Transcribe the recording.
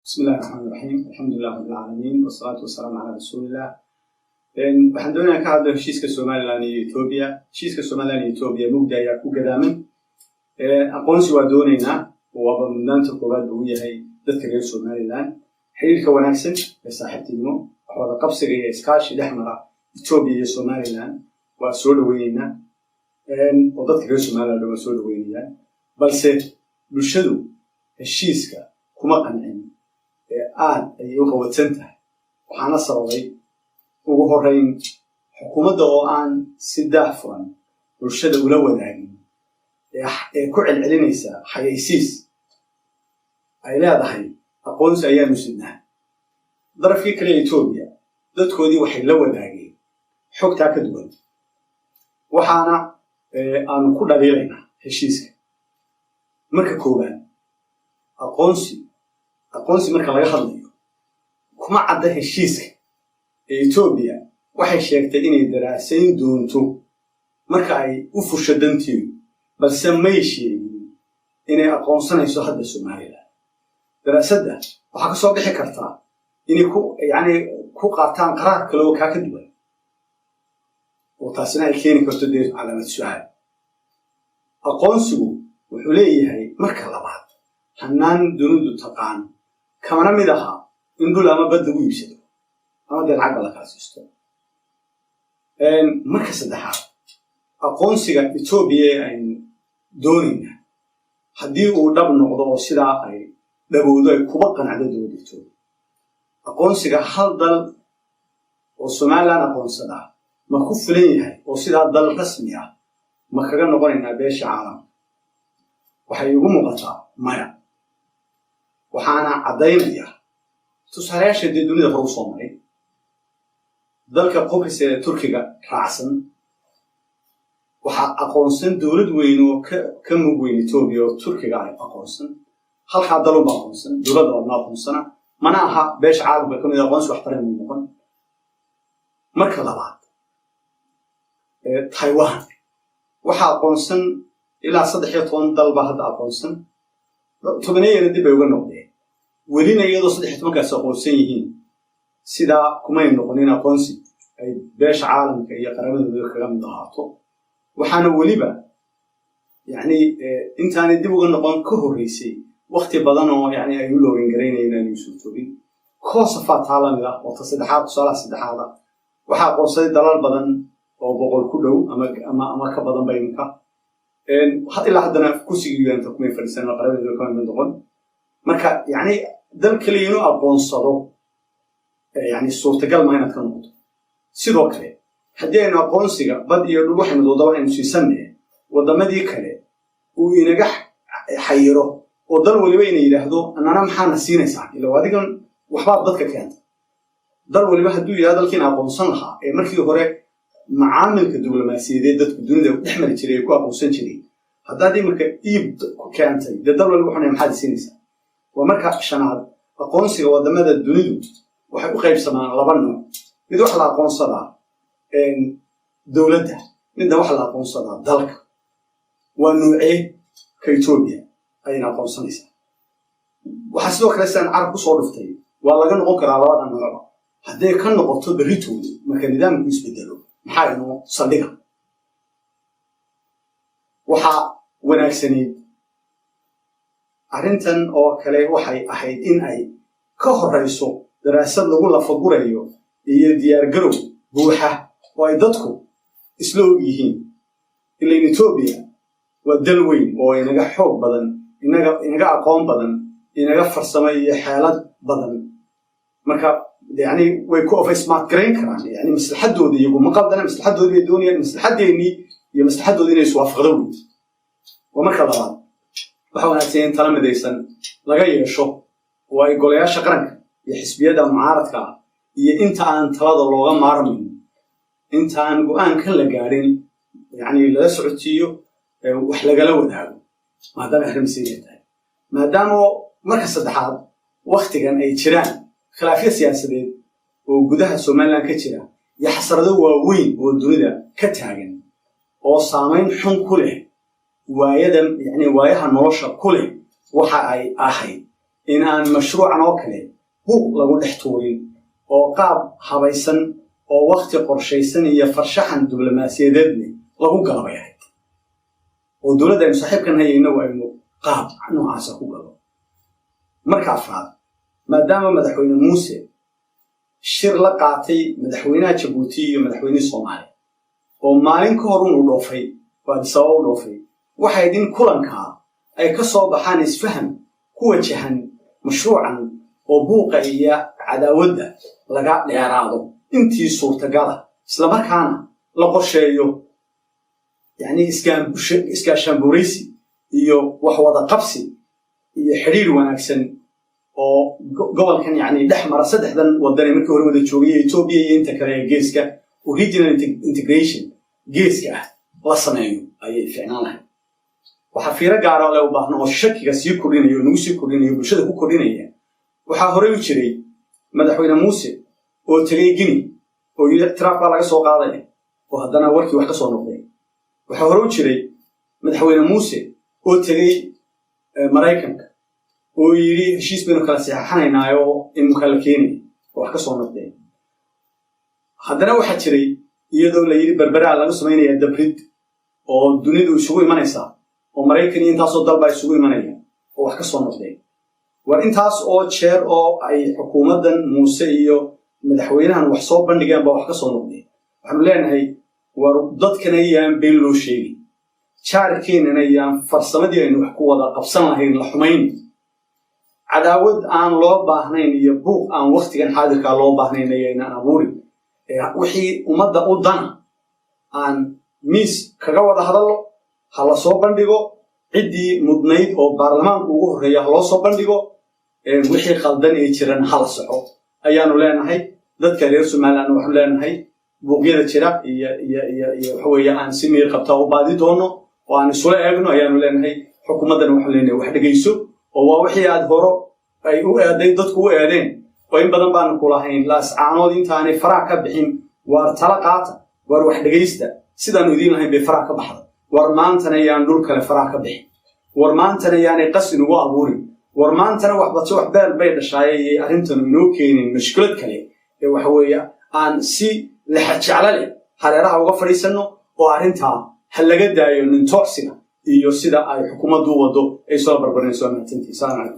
بسم الله الرحمن الرحيم. الحمد لله رب العالمين والصلاة والسلام على رسول الله. waxaan doonayaa ka hadlo heshiiska Soomaaliland iyo Itoobiya. Heshiiska Soomaaliland iyo Itoobiya mugdi ayaa ku gadaaman. Aqoonsi waa doonaynaa oo mudnaanta koowaad uu yahay dadka reer Soomaaliland. Xiriirka wanaagsan ee saaxiibtinimo wada qabsiga iyo iskaashi dhexmara Itoobiya iyo Soomaaliland waa soo dhaweynaa. oo dadka reer Soomaaliland waa soo dhaweynayaan. Balse bulshadu heshiiska kuma qancin. aad ay u qowatsan tahay waxaana sababay ugu horeyn xukuumadda oo aan si daahfuran bulshada ula wadaagin ee ku celcelinaysa xayeysiis ay leedahay aqoonsi ayaanu sidnaa darafkii kale Itoobiya dadkoodii waxay la wadaageen xogtaa ka duwan waxaana aanu ku dhaliilaynaa heshiiska marka koowaad aqoonsi marka laga hadlayo kuma cadda heshiiska Itoobiya waxay sheegtay inay daraasayn doonto marka ay u fusho danteedu balse may sheegin inay aqoonsanayso hadda Soomaaliland daraasadda waxa ka soo bixi kartaa inay ku qaataan qaraar kale oo ka duwan oo taasina ay keeni karto calaamad su'aal aqoonsigu wuxuu leeyahay marka labaad hannaan dunidu taqaan kamana mid aha in dhul ama badda u iibsado ama deel cagga la kala siisto marka saddexaad aqoonsiga Itoobiya aynu doonaynaa haddii uu dhab noqdo oo sidaa ay dhabowdo ay kuba qanacdo dowladda Itoobiya aqoonsiga hal dal oo Soomaaliland aqoonsada ma ku filan yahay oo sidaa dal rasmi ah ma kaga noqonaynaa beesha caalamka waxay ugu muuqataa maya waxaana caddaynaya tusaalayaasha dunida hore u soo maray dalka Qobris ee Turkiga raacsan waxaa aqoonsan dowlad weyn oo ka mug weyn Itoobiya oo Turkiga ay aqoonsan halkaa dal uma aqoonsan dowladda ma aqoonsana mana aha beesha caalamka ka mid ah aqoonsi wax taran u noqon marka labaad Taiwan waxaa aqoonsan ilaa 13 dal baa hadda aqoonsan tobaneeyana dib ay uga noqdeen welina iyadoo 13 kaas aqoonsan yihiin sidaa kumay noqonin aqoonsi ay beesha caalamka iyo qaramadooda kaga mid ahaato waxaana weliba intaanay dib uga noqon ka horreysay waqti badan oo ay u loogan garaynayeen inay soo toogin Kosovo taalamida oo saddexaad saddexaad waxaa aqoonsaday dalal badan oo boqol ku dhow ama ka badan bayinka ilaa haddana kursigii UN kumay fadhiisan qaramada ka mid noqon marka dal kale inuu aqoonsado suurtagal ma inaad ka noqoto sidoo kale haddii aynu aqoonsiga bad iyo dhul waxaynu doodaba aynu siisannahay waddamadii kale uu inaga xayiro oo dal waliba inay yidhaahdo annana maxaana siinaysaa ilaa adigan waxbaad dadka keenta dal waliba hadduu yidhahdo dalkiina aqoonsan lahaa ee markii hore macaamilka diblomaasiyadeed dadku dunida dhex mari jiray ay ku aqoonsan jireen haddaad iminka iib ku keentay dee dal waliba waxuna maxaad siinaysaa waa marka shanaad aqoonsiga waddamada dunidu waxay u qaybsamaan laba nooc mid waxa la aqoonsadaa dowladda midna waxa la aqoonsadaa dalka waa nuucee ka Itoobiya ayna aqoonsanaysaa waxaa sidoo kale sidaan carab kusoo dhuftay waa laga noqon karaa labada noocba hadday ka noqoto berritooda marka nidaamku isbedelo maxaa inoo saldhiga waxaa wanaagsanayd arrintan oo kale waxay ahayd in ay ka horreyso daraasad lagu lafagurayo iyo diyaargarow buuxa oo ay dadku isla og yihiin ilaan Itoobiya waa dal weyn oo inaga xoog badan inaga aqoon badan inaga farsamo iyo xeelad badan marka way ku ofismaad gareyn karaan maslaxadooda iyagu ma qaldana maslaxadooda ay doonayaan maslaxadeennii iyo maslaxadooda inay iswaafaqdo weyn waa marka labaad waxa wanaagsan in tala midaysan laga yeesho oo ay golayaasha qaranka iyo xisbiyada mucaaradka ah iyo inta aan talada looga maarmayn inta aan go'aankan la gaarin lala socotiyo wax lagala wadaago maadaama arrin masiiriya tahay maadaama marka saddexaad waqtigan ay jiraan khilaafyo siyaasadeed oo gudaha Soomaaliland ka jira iyo xasarado waaweyn oo dunida ka taagan oo saameyn xun ku leh waayaha nolosha ku leh waxa ay ahayd إن أن مشروع نوكله بوق لقول احتوري أو قاب حبيسن أو وقت قرشيسن يفرشحن دبلوماسية ذبني لقول قلبه يعني والدولة ده مصاحب كان هي إنه قاب عنه عاسى قلبه مركع فهذا ما دام مدحوين موسى شر لقعتي مدحوينات جيبوتي ومدحويني الصومالي ومالين كورون ودوفي وادسوا ودوفي وحيدين كلنكا أي كسر بحان إسفهم كوجهن مشروعا وبوقا إياه عداودة لقاء لإعراضه انتي صورة قالة سلما كان لقرشيو يعني إسكاشان بوريسي إيو وحوضا قبسي إيو حرير وناكسن وقبل كان يعني دحمر صدحدا وداني مركي هوري ودا جوغيه إثيوبيا إنتا كريا جيسكا وريجنال انتجريشن جيسكا لا سمعيو أي فعنا لها وحفيرة قارا لو باهنا والشكي سي كورينيو نوسي كورينيو بلشده كو كورينيا waxaa hore u jiray madaxweyne Muuse oo tagay Guinea oo Trump laga soo qaaday oo haddana warkii wax ka soo noqday waxaa hore u jiray madaxweyne Muuse oo tagay Mareykanka oo yiri heshiis baynu kala saxaxanaynaayo in mukallafeen wax ka soo noqday haddana waxaa jiray iyadoo la yiri berbera laga sameeyay dabrid oo dunidu isugu imanaysa oo Mareykan intaasoo dalba isugu imanaya oo wax ka soo noqday وإنتاس أو شير أو أي حكومة موسى إيو مدحوينها وحصوب بندقان بوحكسو نقدي وحملين هاي وردت كان أيام بين لو شيء شاركين أن أيام فرصمدي إنه حكوا ذا قبصنا هين الحمين عداود عن لو باهنين يبوق عن وقت كان حاضر كلو باهنين ينا أبوري وحي ومدة قدنا عن ميس كجوا ذا هذا هلا صوب بندقو عدي مدنيد أو برلمان وجوه هي هلا صوب بندقو وحي خلدان يجرن حال صحو أيانو لنا هاي ذات كرير سمعنا إنه حملنا هاي بوجيرة شراء هو عن سمير قبته وبعدي دونه وعن سؤال أجنو أيانو لنا هاي حكومة وحلنا واحد جيسو ووحي أدهره أي هو أدين ذات هو أدين وإن بدن بان كلهين لاس عنودين تاني فراك بحين وارتلقات وروح جيسته سيدا نودين هاي بفراك بحر ورمان تنيان دول كله فراك بحين ورمان تنيان قصن وأبوري ورمان تنا وحبة وحبال بين الشيء أنتم نوكين مشكلة كلي وحوية عن سي لحد على هذا راح وقفري سنه وأنتها هل جد أيون توكسنا يصير أي حكومة دو ودو أي صار بربنا سوى من تنتي سنة على